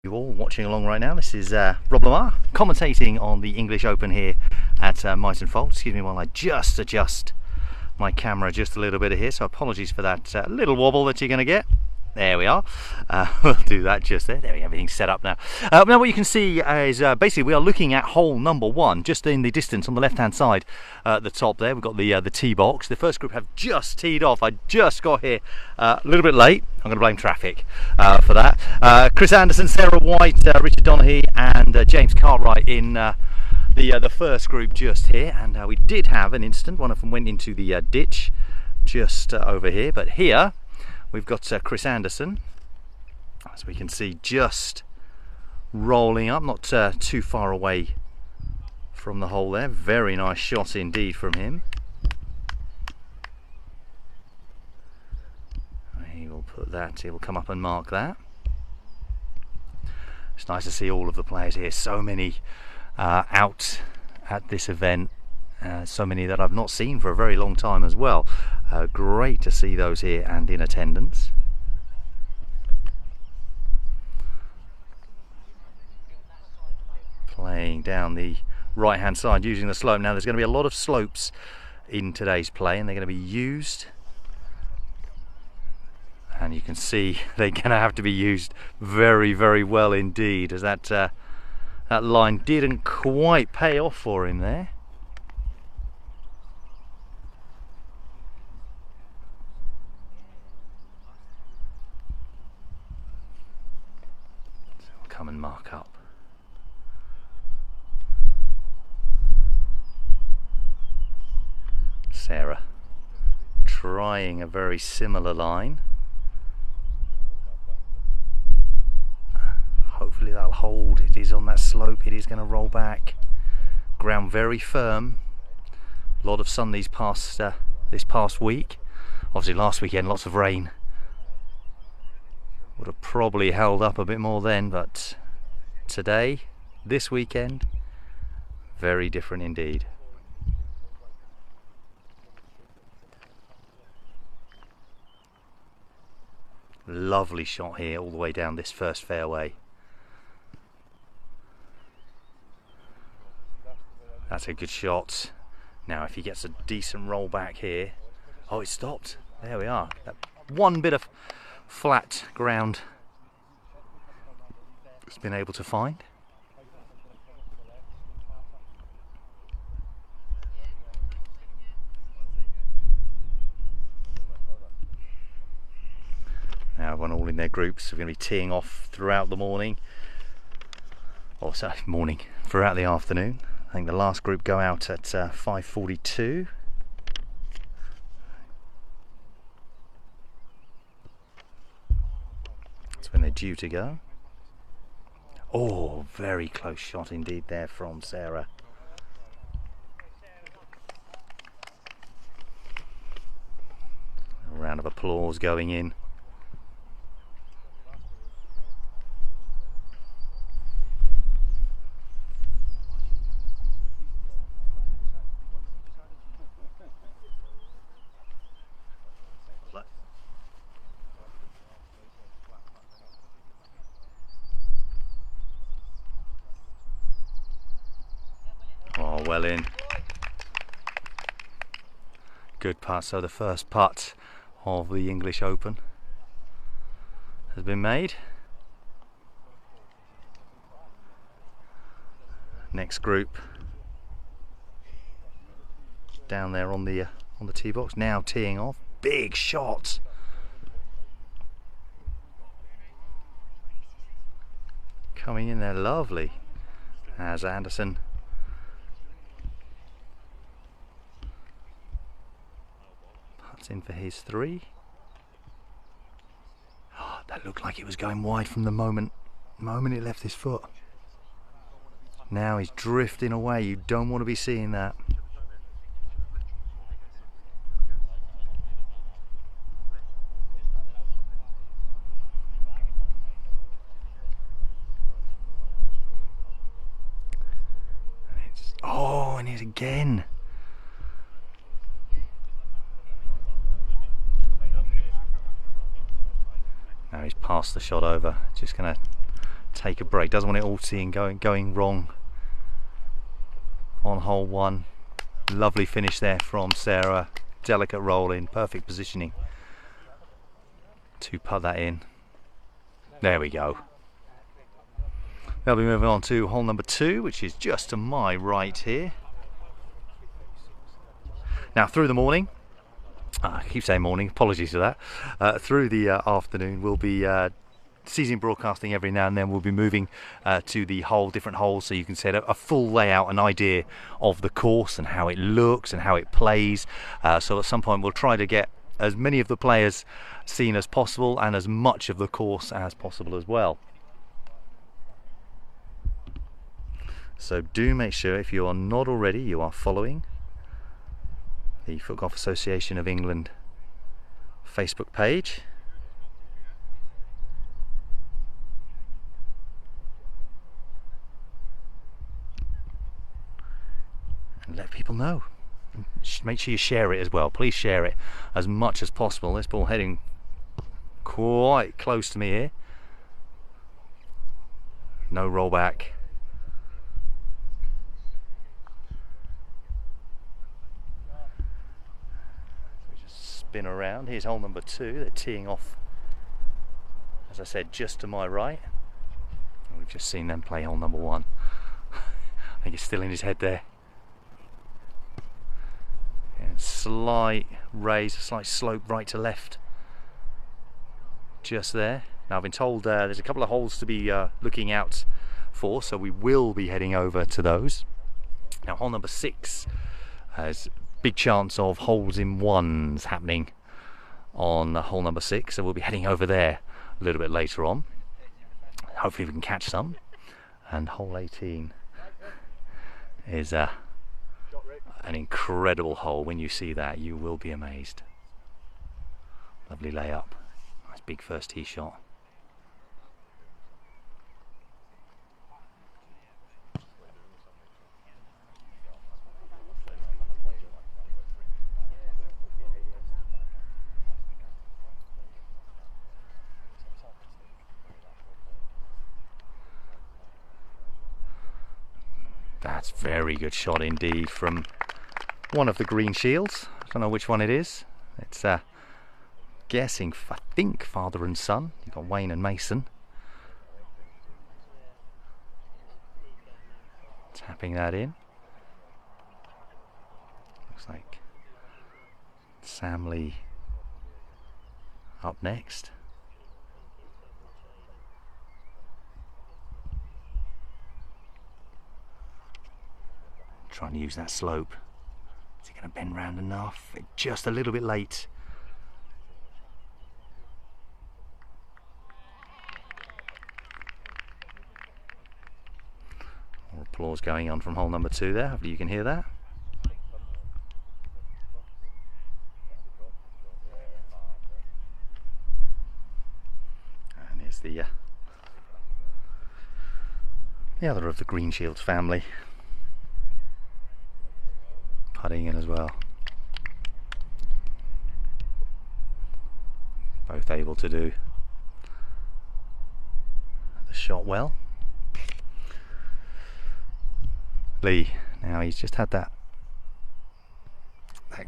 You all watching along right now. This is Rob Lamar commentating on the English Open here at Mytton Fold. Excuse me while I just adjust my camera just a little bit here, so apologies for that little wobble that you're going to get. There we are. We'll do that just there. There we go, everything's set up now. Now what you can see is basically we are looking at hole number one, just in the distance on the left hand side at the top there. We've got the tee box. The first group have just teed off. I just got here a little bit late. I'm going to blame traffic for that. Chris Anderson, Sarah White, Richard Donaghy and James Cartwright in the first group just here. And we did have an incident. One of them went into the ditch just over here. But here we've got Chris Anderson, as we can see, just rolling up, not too far away from the hole there. Very nice shot indeed from him. He will put that, he will come up and mark that. It's nice to see all of the players here, so many out at this event. So many that I've not seen for a very long time as well. Great to see those here and in attendance. Playing down the right hand side using the slope. Now there's going to be a lot of slopes in today's play and they're going to be used, and you can see they're going to have to be used very, very well indeed, as that line didn't quite pay off for him there. Come and mark up. Sarah trying a very similar line. Hopefully that'll hold. It is on that slope. It is going to roll back. Ground very firm. A lot of sun this past week. Obviously last weekend lots of rain. Would have probably held up a bit more then, but today, this weekend, very different indeed. Lovely shot here all the way down this first fairway. That's a good shot. Now if he gets a decent roll back here. Oh, it stopped. There we are. That one bit of flat ground it's been able to find. Now everyone all in their groups. We're going to be teeing off throughout the morning, or sorry, throughout the afternoon. I think the last group go out at 5:42. When they're due to go. Oh, very close shot indeed there from Sarah. A round of applause going in. Oh, well in. Good putt. So the first putt of the English Open has been made. Next group down there on the tee box, now teeing off. Big shot. Coming in there lovely as Anderson in for his three. Oh, that looked like it was going wide from the moment it left his foot. Now he's drifting away. You don't want to be seeing that. And it's again. Now he's passed the shot over. Just going to take a break. Doesn't want it all seeing going wrong on hole 1. Lovely finish there from Sarah. Delicate roll in, perfect positioning to put that in. There we go. They'll be moving on to hole number 2, which is just to my right here. Now through the morning, I keep saying morning, apologies for that, through the afternoon we'll be season broadcasting every now and then. We'll be moving to the different holes, so you can set a full layout, an idea of the course and how it looks and how it plays. So at some point we'll try to get as many of the players seen as possible and as much of the course as possible as well. So do make sure, if you are not already, you are following the FootGolf Association of England Facebook page. And let people know. Make sure you share it as well. Please share it as much as possible. This ball heading quite close to me here. No rollback. Spin around. Here's hole number 2. They're teeing off, as I said, just to my right. And we've just seen them play hole number 1. I think it's still in his head there. And slight raise, a slight slope right to left. Just there. Now I've been told there's a couple of holes to be looking out for, so we will be heading over to those. Now hole number 6 has big chance of holes in ones happening on hole number 6, so we'll be heading over there a little bit later on. Hopefully we can catch some. And hole 18 is an incredible hole. When you see that, you will be amazed. Lovely layup. Nice big first tee shot. That's very good shot indeed from one of the green shields. I don't know which one it is. It's guessing, I think, father and son. You've got Wayne and Mason. Tapping that in. Looks like Sam Lee up next. Trying to use that slope. Is he going to bend round enough? Just a little bit late. More applause going on from hole number 2 there. Hopefully you can hear that. And here's the other of the Green Shields family. Putting in as well. Both able to do the shot well. Lee, now he's just had that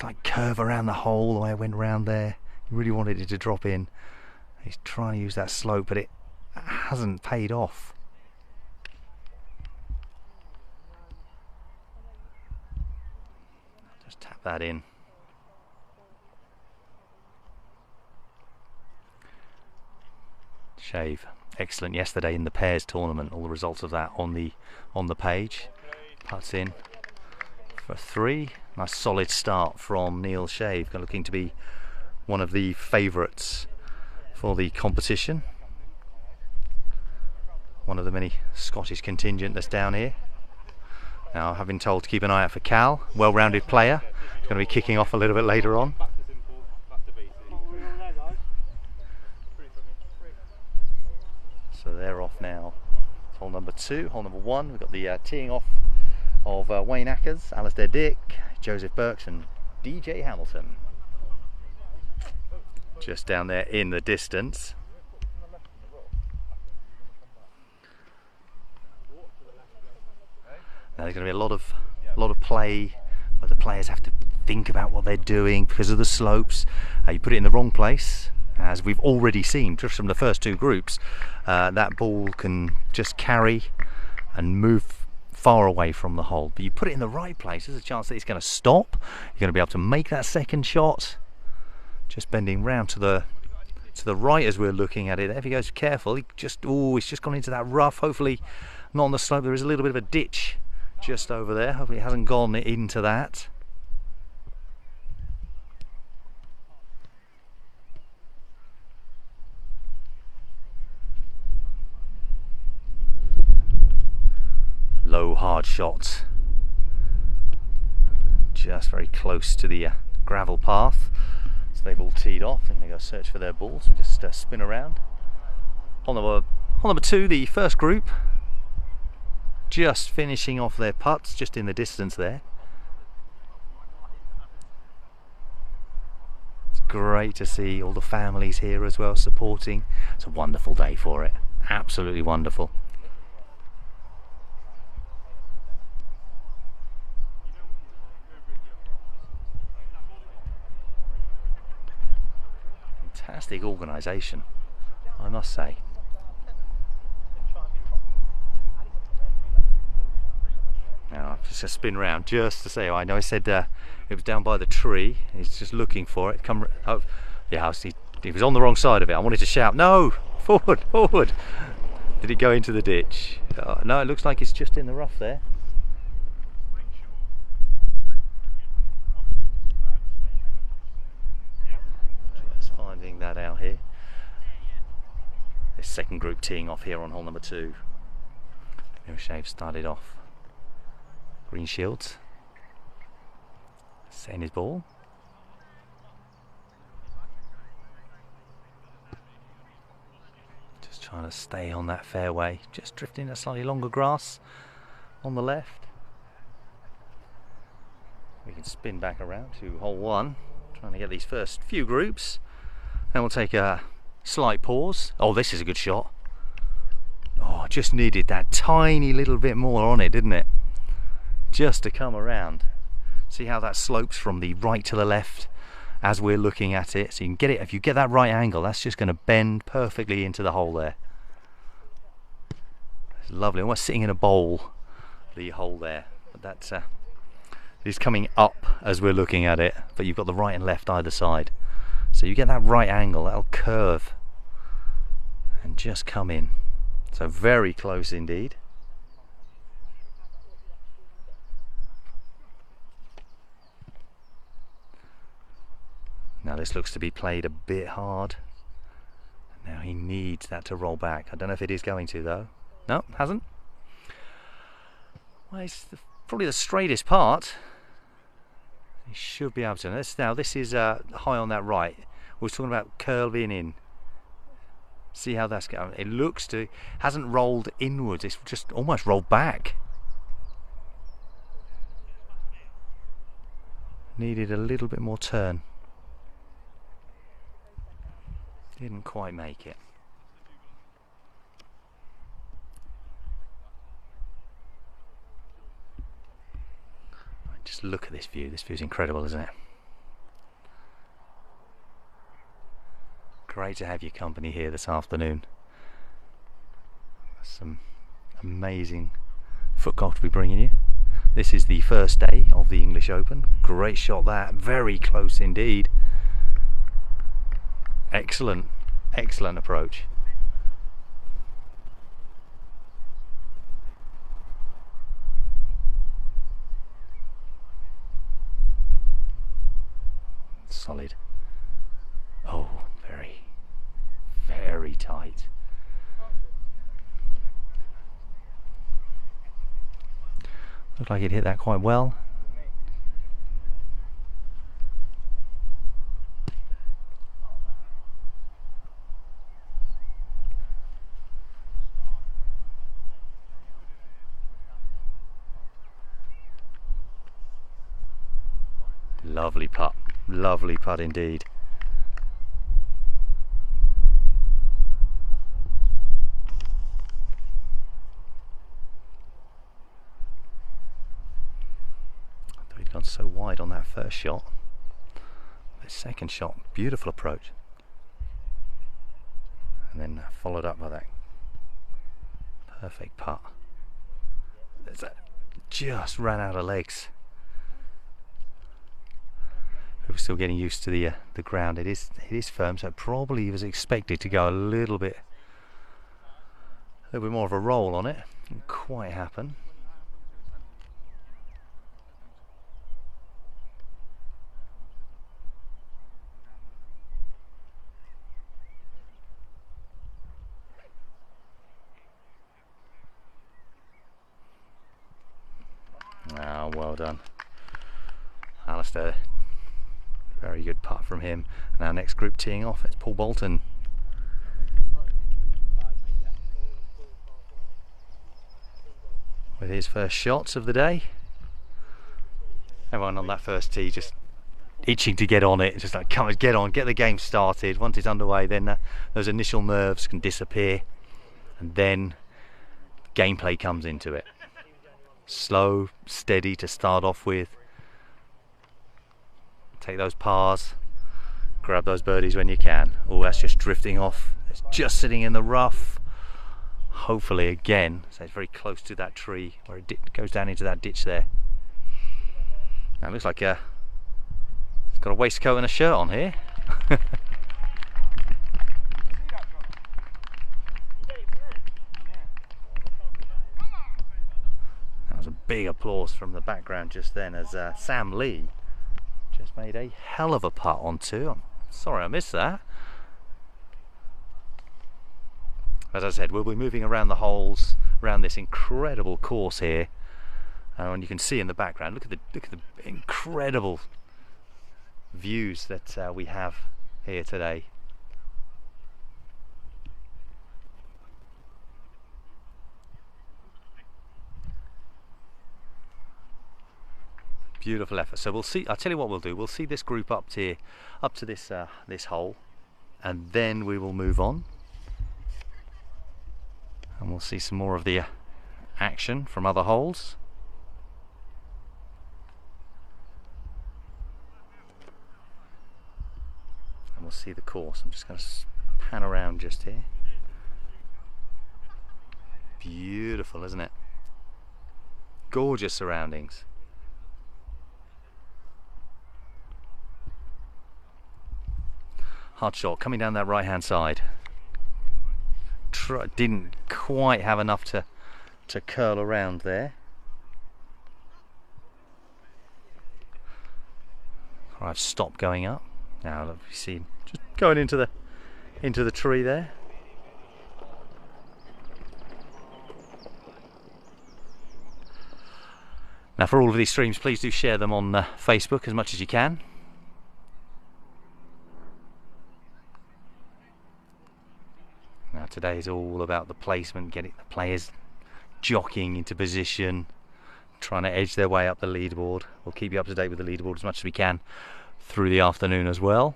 like curve around the hole, the way it went around there. He really wanted it to drop in. He's trying to use that slope, but it hasn't paid off. Just tap that in. Shave, excellent yesterday in the pairs tournament. All the results of that on the page. Putts in for 3. Nice solid start from Neil Shave, looking to be one of the favourites for the competition. One of the many Scottish contingent that's down here. Now, I've been told to keep an eye out for Cal, well-rounded player. He's going to be kicking off a little bit later on. So they're off now. Hole number 2, hole number 1. We've got the teeing off of Wayne Ackers, Alistair Dick, Joseph Burks and DJ Hamilton. Just down there in the distance. Now there's going to be a lot of play, but the players have to think about what they're doing because of the slopes. You put it in the wrong place, as we've already seen just from the first two groups, that ball can just carry and move far away from the hole. But you put it in the right place, there's a chance that it's going to stop. You're going to be able to make that second shot. Just bending round to the right as we're looking at it. If he goes careful, he's just gone into that rough. Hopefully not on the slope. There is a little bit of a ditch just over there. Hopefully it hasn't gone into that. Low hard shot, just very close to the gravel path. So they've all teed off. They're going to go search for their balls and just spin around. On number two, the first group, just finishing off their putts, just in the distance there. It's great to see all the families here as well supporting. It's a wonderful day for it, absolutely wonderful. Fantastic organisation, I must say. Now I'm just going to spin round just to say, I know I said it was down by the tree. He's just looking for it. Yeah, he was on the wrong side of it. I wanted to shout, no, forward, forward. Did it go into the ditch? No, it looks like it's just in the rough there. Finding that out here. This second group teeing off here on hole number two. Shave started off. Green shields. Setting his ball. Just trying to stay on that fairway. Just drifting a slightly longer grass on the left. We can spin back around to hole one. Trying to get these first few groups. Then we'll take a slight pause. Oh, this is a good shot. Oh, just needed that tiny little bit more on it, didn't it? Just to come around. See how that slopes from the right to the left as we're looking at it. So you can get it, if you get that right angle, that's just going to bend perfectly into the hole there. It's lovely, almost sitting in a bowl, the hole there. But that's is coming up as we're looking at it, but you've got the right and left either side. So you get that right angle, that'll curve and just come in. So very close indeed. Now this looks to be played a bit hard. Now he needs that to roll back. I don't know if it is going to though. No, hasn't. Well, it's probably the straightest part. He should be able to. Now this is high on that right. We were talking about curving in. See how that's going. It looks to hasn't rolled inwards. It's just almost rolled back. Needed a little bit more turn. Didn't quite make it. Just look at this view. This view's incredible, isn't it? Great to have your company here this afternoon. Some amazing foot golf to be bringing you. This is the first day of the English Open. Great shot that. Very close indeed. Excellent, excellent approach. Solid. Oh, very, very tight. Looked like it hit that quite well. Lovely putt indeed. so wide on that first shot. The second shot, beautiful approach. And then followed up by that perfect putt. Just ran out of legs. We're still getting used to the ground. It is firm, so probably he was expected to go a little bit more of a roll on it. Didn't quite happen. Ah, well done, Alistair. Very good putt from him. And our next group teeing off, it's Paul Bolton. With his first shots of the day. Everyone on that first tee just itching to get on it. Just like, come on, get on, get the game started. Once it's underway, then those initial nerves can disappear. And then gameplay comes into it. Slow, steady to start off with. Take those pars, grab those birdies when you can. Oh, that's just drifting off. It's just sitting in the rough. Hopefully again, so it's very close to that tree where it goes down into that ditch there. Now it looks like it's got a waistcoat and a shirt on here. That was a big applause from the background just then as Sam Lee just made a hell of a putt on two. I'm sorry I missed that. As I said, we'll be moving around the holes, around this incredible course here, and you can see in the background, look at the incredible views that we have here today. Beautiful effort. So we'll see. I'll tell you what we'll do. We'll see this group up to this this hole, and then we will move on, and we'll see some more of the action from other holes. And we'll see the course. I'm just going to pan around just here. Beautiful, isn't it? Gorgeous surroundings. Hard shot coming down that right hand side. Didn't quite have enough to curl around there. I've stopped going up. Now look, you see just going into the tree there. Now for all of these streams, please do share them on Facebook as much as you can. Now today is all about the placement, getting the players jockeying into position, trying to edge their way up the leaderboard. We'll keep you up to date with the leaderboard as much as we can through the afternoon as well.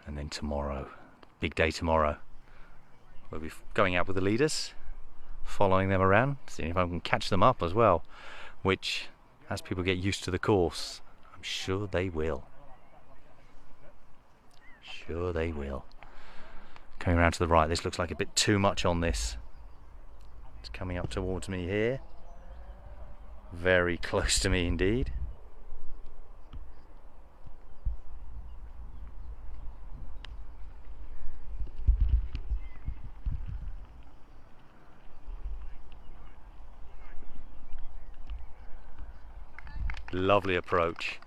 And then tomorrow, big day tomorrow, we'll be going out with the leaders, following them around, seeing if I can catch them up as well, which, as people get used to the course, I'm sure they will. Sure they will. Coming around to the right, this looks like a bit too much on this. It's coming up towards me here. Very close to me indeed. Lovely approach.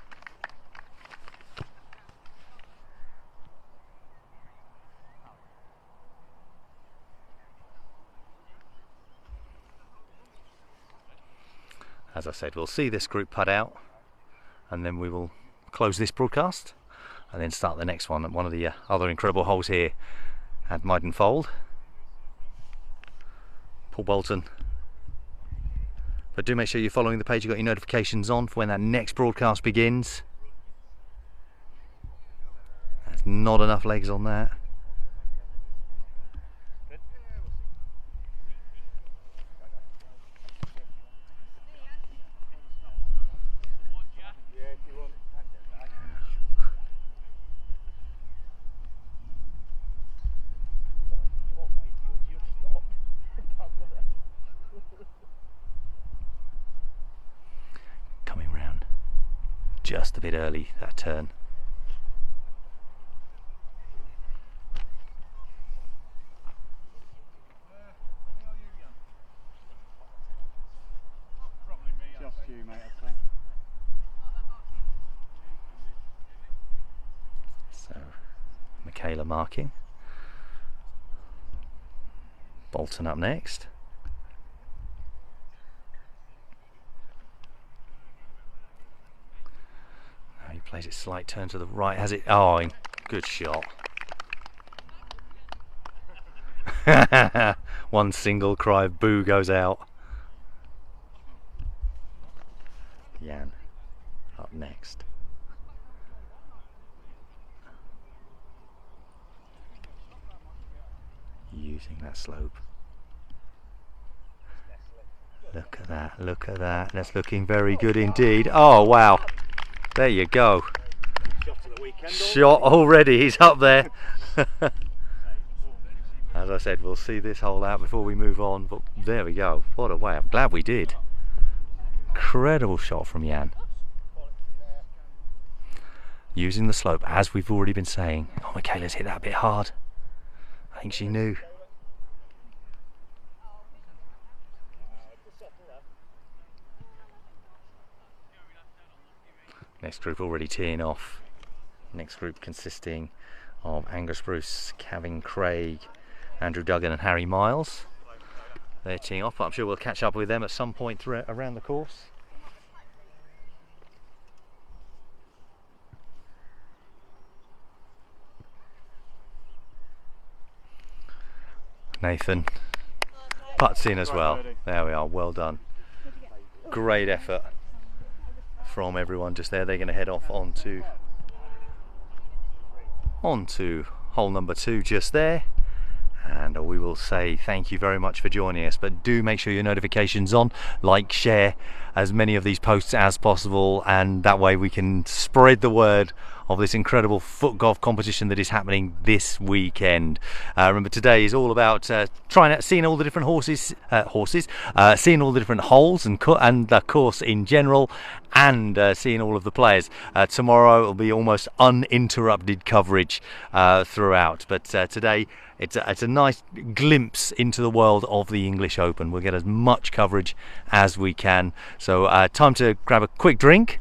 As I said, we'll see this group putt out, and then we will close this broadcast and then start the next one at one of the other incredible holes here at Mytton Fold. Paul Bolton. But do make sure you're following the page, you've got your notifications on for when that next broadcast begins. There's not enough legs on that. just a bit early, that turn. So Michaela marking. Bolton up next. Now he plays it slight turn to the right, has it? Oh, good shot. One single cry of boo goes out. Jan up next. Using that slope. Look at that, look at that. That's looking very good indeed. Oh wow, there you go. Shot already, he's up there. As I said, we'll see this hole out before we move on, but there we go. What a way, I'm glad we did. Incredible shot from Jan. Using the slope, as we've already been saying. Oh, Michaela's hit that a bit hard. I think she knew. Next group already teeing off. Next group consisting of Angus Bruce, Kevin Craig, Andrew Duggan and Harry Miles. They're teeing off, but I'm sure we'll catch up with them at some point around the course. Nathan putts in as well. There we are, well done. Great effort from everyone just there. They're going to head off onto hole number 2 just there, and we will say thank you very much for joining us, but do make sure your notifications on, like, share as many of these posts as possible, and that way we can spread the word of this incredible foot golf competition that is happening this weekend. Remember, today is all about seeing all the different seeing all the different holes and the course in general, and seeing all of the players. Tomorrow will be almost uninterrupted coverage throughout, but today it's a nice glimpse into the world of the English Open. We'll get as much coverage as we can. So time to grab a quick drink.